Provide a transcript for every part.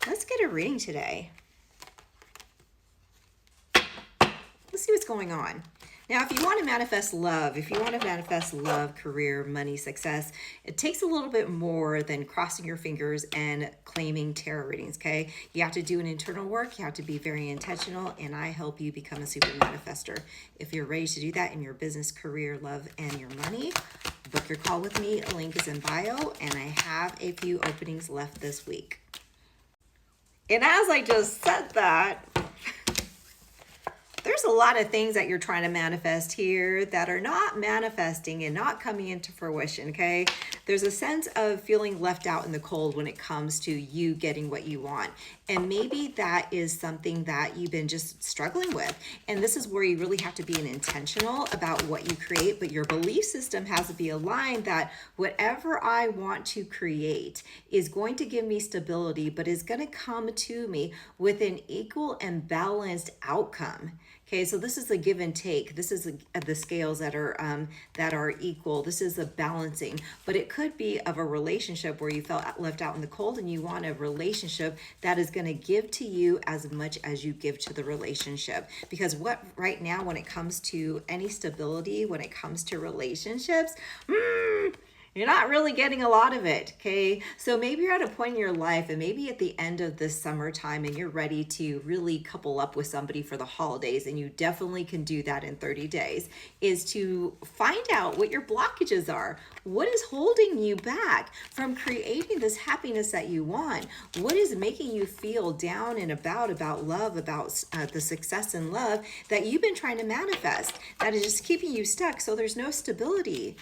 Let's get a reading today. Let's see what's going on. Now, if you want to manifest love, career, money, success, it takes a little bit more than crossing your fingers and claiming tarot readings, okay? You have to do an internal work. You have to be very intentional, and I help you become a super manifester. If you're ready to do that in your business, career, love, and your money, book your call with me. A link is in bio, and I have a few openings left this week. And as I just said that, there's a lot of things that you're trying to manifest here that are not manifesting and not coming into fruition, okay? There's a sense of feeling left out in the cold when it comes to you getting what you want. And maybe that is something that you've been just struggling with. And this is where you really have to be intentional about what you create, but your belief system has to be aligned that whatever I want to create is going to give me stability, but is going to come to me with an equal and balanced outcome. Okay, so this is a give and take. This is the scales that are equal. This is a balancing, but it could be of a relationship where you felt left out in the cold, and you want a relationship that is going to give to you as much as you give to the relationship. Because what right now, when it comes to any stability, when it comes to relationships, you're not really getting a lot of it, okay? So maybe you're at a point in your life, and maybe at the end of this summertime, and you're ready to really couple up with somebody for the holidays, and you definitely can do that in 30 days, is to find out what your blockages are. What is holding you back from creating this happiness that you want? What is making you feel down and about love, about the success in love that you've been trying to manifest, that is just keeping you stuck? So there's no stability.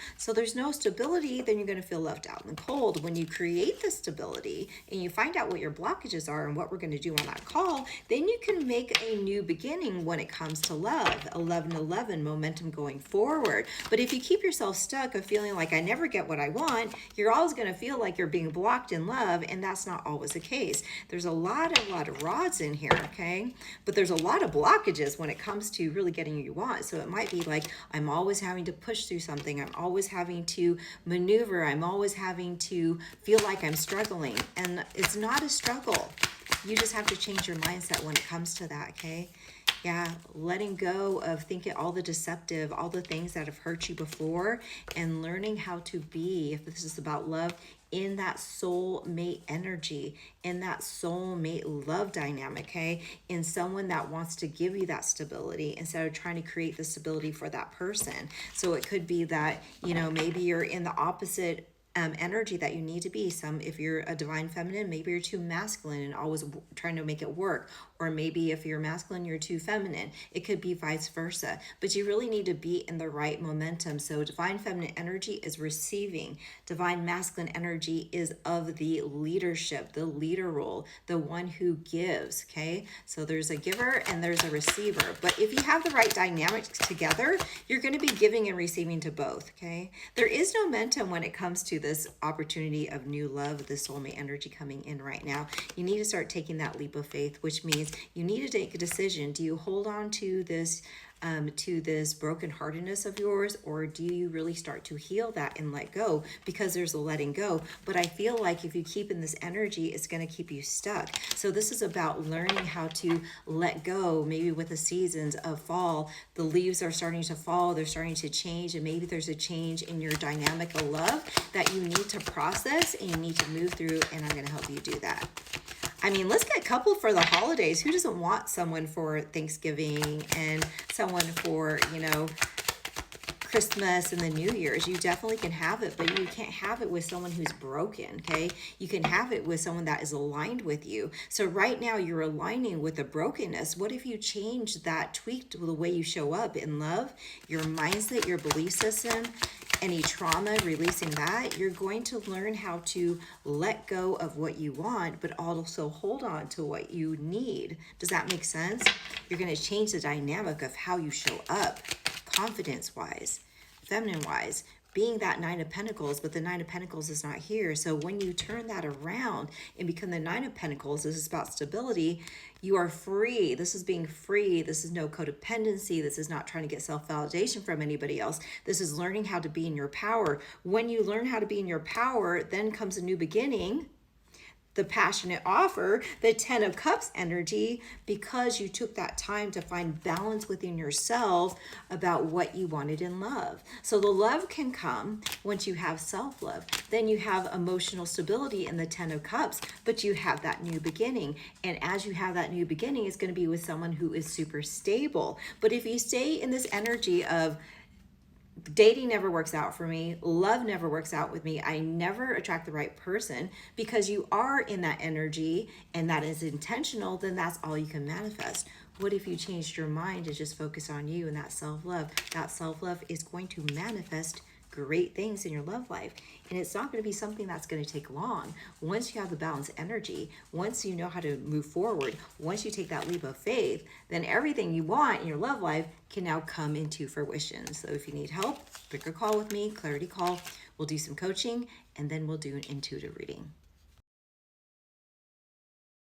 Then you're going to feel left out in the cold. When you create the stability and you find out what your blockages are and what we're going to do on that call, then you can make a new beginning when it comes to love. 11-11, momentum going forward. But if you keep yourself stuck of feeling like I never get what I want, you're always going to feel like you're being blocked in love, and that's not always the case. There's a lot of rods in here, okay? But there's a lot of blockages when it comes to really getting what you want. So it might be like, I'm always having to push through something. I'm always having to maneuver. I'm always having to feel like I'm struggling. And it's not a struggle. You just have to change your mindset when it comes to that, okay? Yeah, letting go of thinking all the deceptive, all the things that have hurt you before, and learning how to be, if this is about love, in that soulmate energy, in that soulmate love dynamic, okay? In someone that wants to give you that stability instead of trying to create the stability for that person. So it could be that, maybe you're in the opposite energy that you need to be. If you're a divine feminine, maybe you're too masculine and always trying to make it work. Or maybe if you're masculine, you're too feminine. It could be vice versa. But you really need to be in the right momentum. So divine feminine energy is receiving. Divine masculine energy is of the leadership, the leader role, the one who gives, okay? So there's a giver and there's a receiver. But if you have the right dynamics together, you're going to be giving and receiving to both, okay? There is no momentum when it comes to this opportunity of new love, the soulmate energy coming in right now. You need to start taking that leap of faith, which means you need to take a decision. Do you hold on to this brokenheartedness of yours, or do you really start to heal that and let go? Because there's a letting go. But I feel like if you keep in this energy, it's going to keep you stuck. So this is about learning how to let go. Maybe with the seasons of fall, the leaves are starting to fall, they're starting to change, and maybe there's a change in your dynamic of love that you need to process and you need to move through, and I'm going to help you do that. I mean, let's get coupled for the holidays. Who doesn't want someone for Thanksgiving and someone for, Christmas and the New Year's? You definitely can have it, but you can't have it with someone who's broken, okay? You can have it with someone that is aligned with you. So right now you're aligning with the brokenness. What if you change that, tweaked the way you show up in love, your mindset, your belief system, any trauma, releasing that, you're going to learn how to let go of what you want, but also hold on to what you need. Does that make sense? You're going to change the dynamic of how you show up, confidence-wise, feminine-wise, being that Nine of Pentacles, but the Nine of Pentacles is not here. So when you turn that around and become the Nine of Pentacles, this is about stability. You are free. This is being free. This is no codependency. This is not trying to get self-validation from anybody else. This is learning how to be in your power. When you learn how to be in your power, then comes a new beginning. the passionate offer, the 10 of Cups energy, because you took that time to find balance within yourself about what you wanted in love. So the love can come once you have self-love. Then you have emotional stability in the 10 of Cups, but you have that new beginning. And as you have that new beginning, it's going to be with someone who is super stable. But if you stay in this energy of dating never works out for me, love never works out with me, I never attract the right person, because you are in that energy and that is intentional, then that's all you can manifest. What if you changed your mind and just focus on you and that self-love? That self-love is going to manifest great things in your love life. And it's not going to be something that's going to take long. Once you have the balanced energy, once you know how to move forward, once you take that leap of faith, then everything you want in your love life can now come into fruition. So if you need help, book a call with me, clarity call. We'll do some coaching, and then we'll do an intuitive reading.